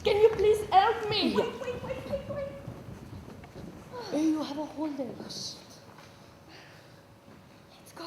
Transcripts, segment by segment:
Can you please help me? Wait. You have a hole there. Let's go.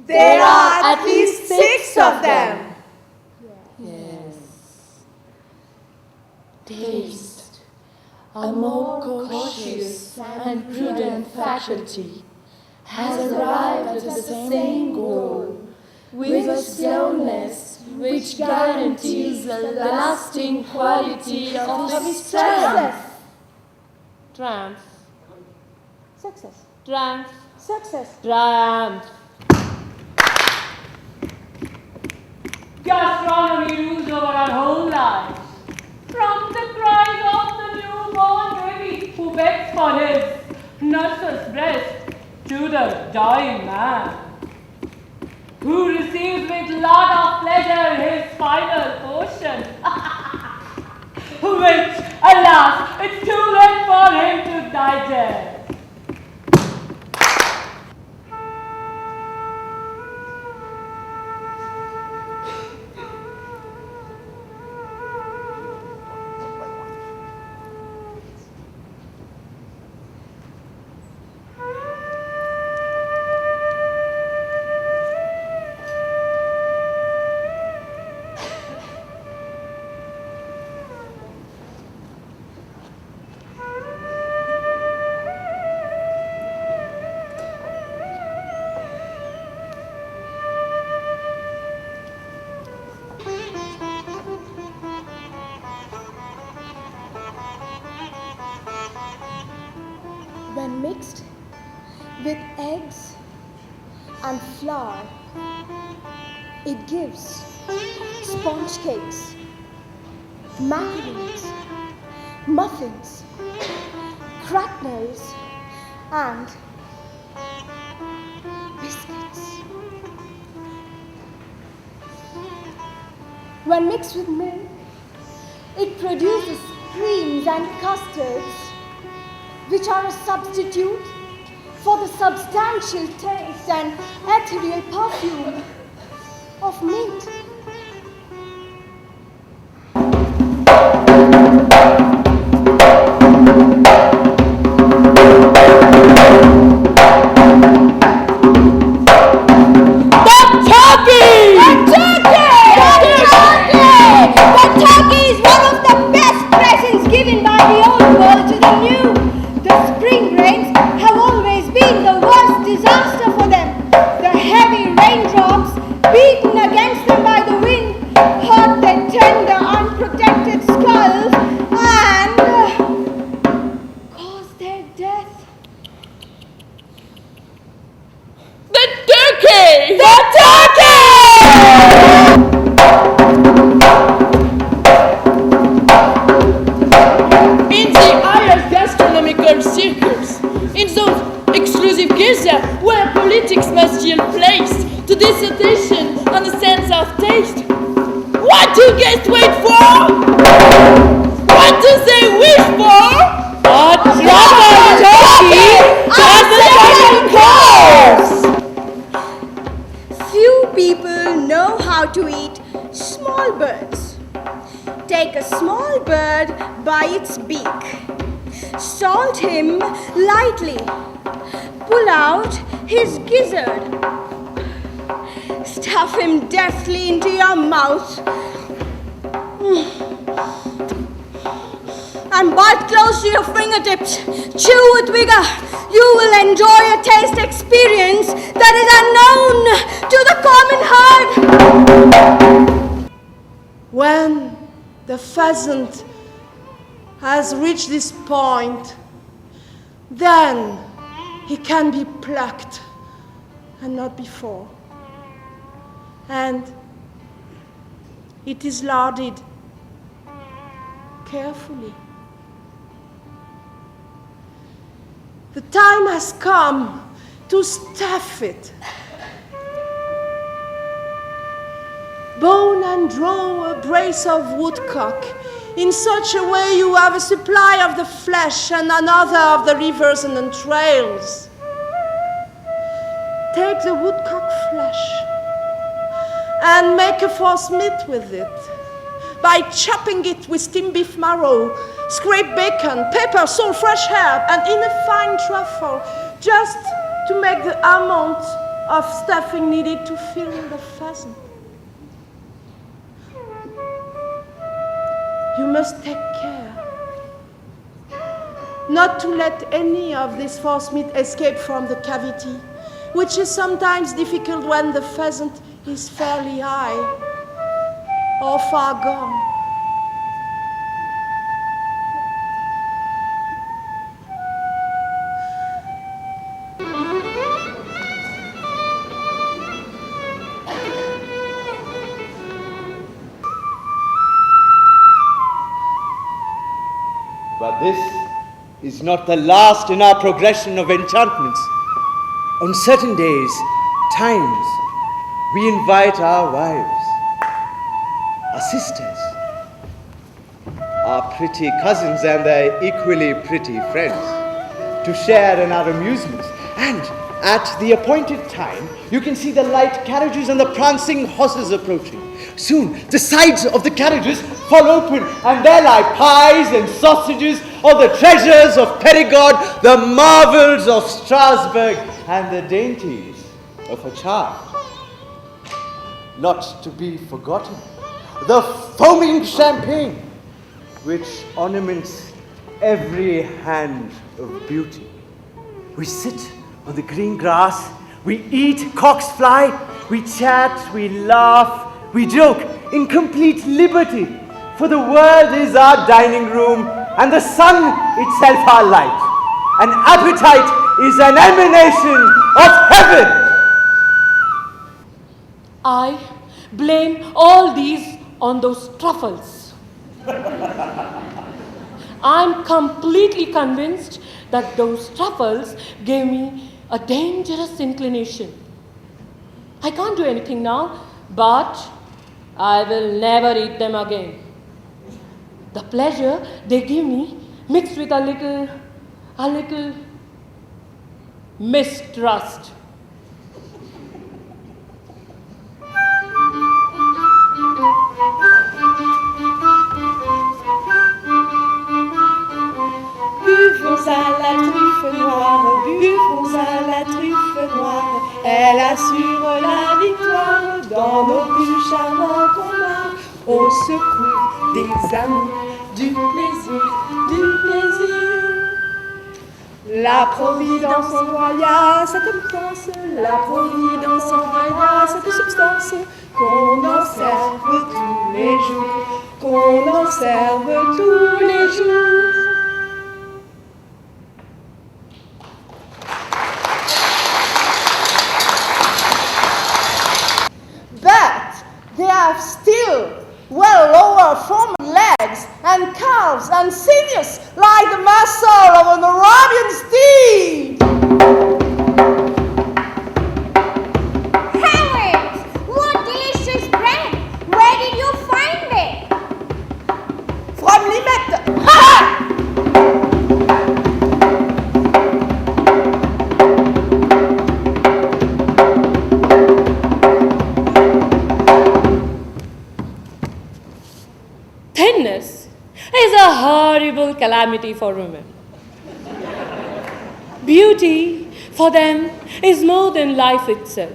There are at least 6 of them. Yes. Taste, a more cautious and prudent faculty, has arrived at the same goal with a slowness which guarantees the lasting quality of its strength. Triumph. Success. Triumph. Success. Triumph. Gastronomy rules over our whole lives. From the cries of the newborn baby who begs for his nurse's breast to the dying man who receives with lot of pleasure his final portion, which, alas, it's too late for him to digest. When mixed with eggs and flour, it gives sponge cakes, macaroons, muffins, crackers, and biscuits. When mixed with milk, it produces creams and custards, which are a substitute for the substantial taste and ethereal perfume of meat. Take a small bird by its beak, salt him lightly, pull out his gizzard, stuff him deftly into your mouth, and bite close to your fingertips. Chew with vigor. You will enjoy a taste experience that is unknown to the common herd. When the pheasant has reached this point, then he can be plucked, and not before. And it is larded carefully. The time has come to stuff it. bone and draw a brace of woodcock. In such a way you have a supply of the flesh and another of the rivers and the trails. Take the woodcock flesh and make a forcemeat with it by chopping it with steamed beef marrow, scraped bacon, pepper, salt, fresh herb, and in a fine truffle, just to make the amount of stuffing needed to fill the pheasant. You must take care not to let any of this forcemeat escape from the cavity, which is sometimes difficult when the pheasant is fairly high or far gone. But this is not the last in our progression of enchantments. On certain days, times, we invite our wives, our sisters, our pretty cousins and their equally pretty friends to share in our amusements. And at the appointed time, you can see the light carriages and the prancing horses approaching. Soon, the sides of the carriages fall open, and there lie pies and sausages, all the treasures of Perigord, the marvels of Strasbourg, and the dainties of a child. Not to be forgotten, the foaming champagne, which ornaments every hand of beauty. We sit on the green grass, we eat cock's fly, we chat, we laugh, we joke in complete liberty, for the world is our dining room and the sun itself our light. An appetite is an emanation of heaven. I blame all these on those truffles. I'm completely convinced that those truffles gave me a dangerous inclination. I can't do anything now, but I will never eat them again. The pleasure they give me mixed with a little mistrust. Buvons à la truffe noire, buvons à la truffe noire. Elle assure la victoire dans nos plus charmants combats. Au secours des amours, du plaisir, du plaisir. La Providence envoya cette substance, la Providence envoya cette substance, qu'on en serve tous les jours, qu'on en serve tous les jours. But they have still well lower formed legs and calves and sinews like the muscle of an Arabian steed. Heavens! What delicious bread! Where did you find it? From Limette. Ha! Thinness is a horrible calamity for women. Beauty for them is more than life itself.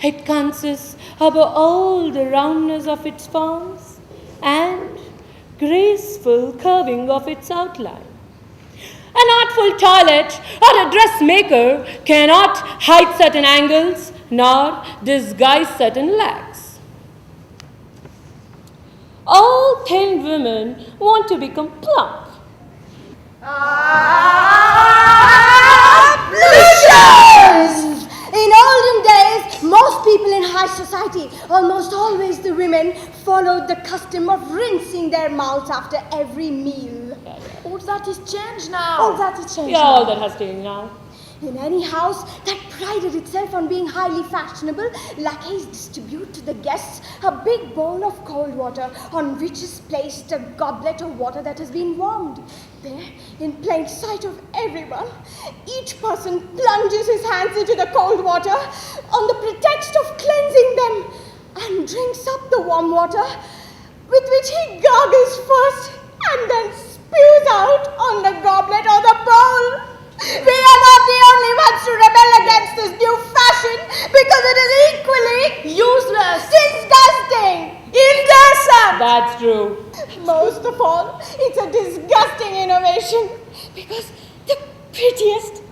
It consists of all the roundness of its forms and graceful curving of its outline. An artful toilet or a dressmaker cannot hide certain angles nor disguise certain lacks. All thin women want to become plump. Blushers! In olden days, most people in high society, almost always the women, followed the custom of rinsing their mouths after every meal. Oh, that is changed now. Oh, that is changed Yeah, now. all that has changed now. In any house that prided itself on being highly fashionable, lackeys distribute to the guests a big bowl of cold water on which is placed a goblet of water that has been warmed. There, in plain sight of everyone, each person plunges his hands into the cold water on the pretext of cleansing them and drinks up the warm water, with which he gargles first and then spews out on the goblet or the bowl. We are not the only ones to rebel against this new fashion because it is equally useless, disgusting, indecent. That's true. Most of all, it's a disgusting innovation because the prettiest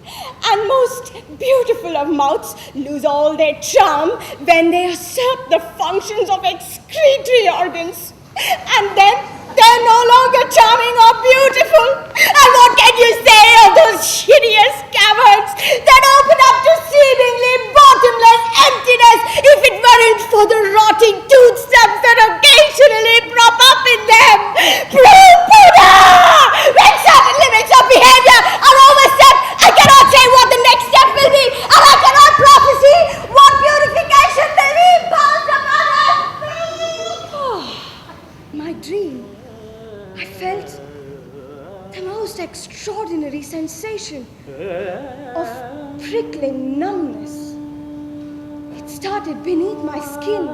and most beautiful of mouths lose all their charm when they usurp the functions of excretory organs. And then they're no longer charming or beautiful. And what can you say of those hideous caverns that open up to seemingly bottomless emptiness if it weren't for the rotting toothstumps that occasionally prop up in them? When certain limits of behavior are overstepped, I cannot say what the next step will be, and I cannot prophesy what purification will be imposed upon us. My dream. I felt the most extraordinary sensation of prickling numbness. It started beneath my skin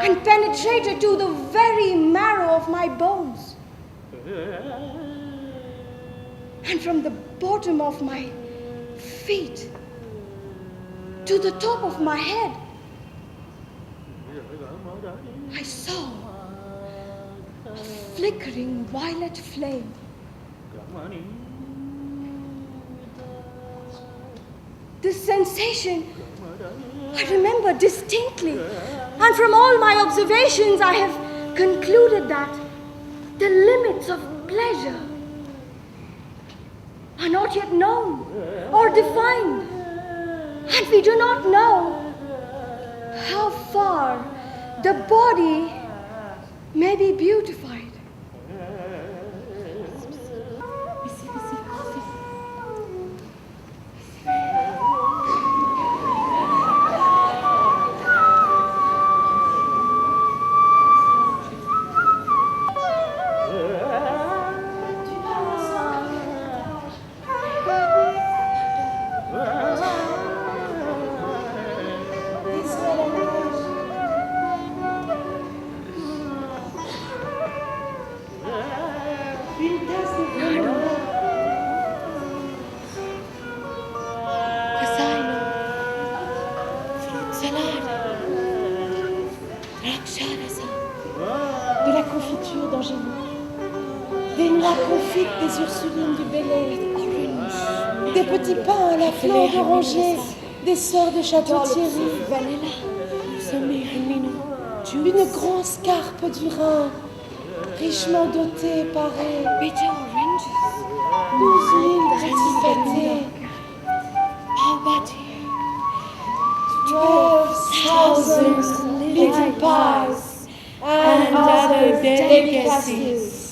and penetrated to the very marrow of my bones. And from the bottom of my feet to the top of my head, I saw a flickering violet flame. This sensation I remember distinctly, and from all my observations I have concluded that the limits of pleasure are not yet known or defined, and we do not know how far the body may be beautified. De la confiture d'angélique, des noix confites des ursulines du Bel-Air, des petits pains à la fleur d'oranger, des sœurs de Château-Thierry, une grosse carpe du Rhin, richement dotée et parée, 12 000 petits pâtés, 12,000 little pies, and other delicacies.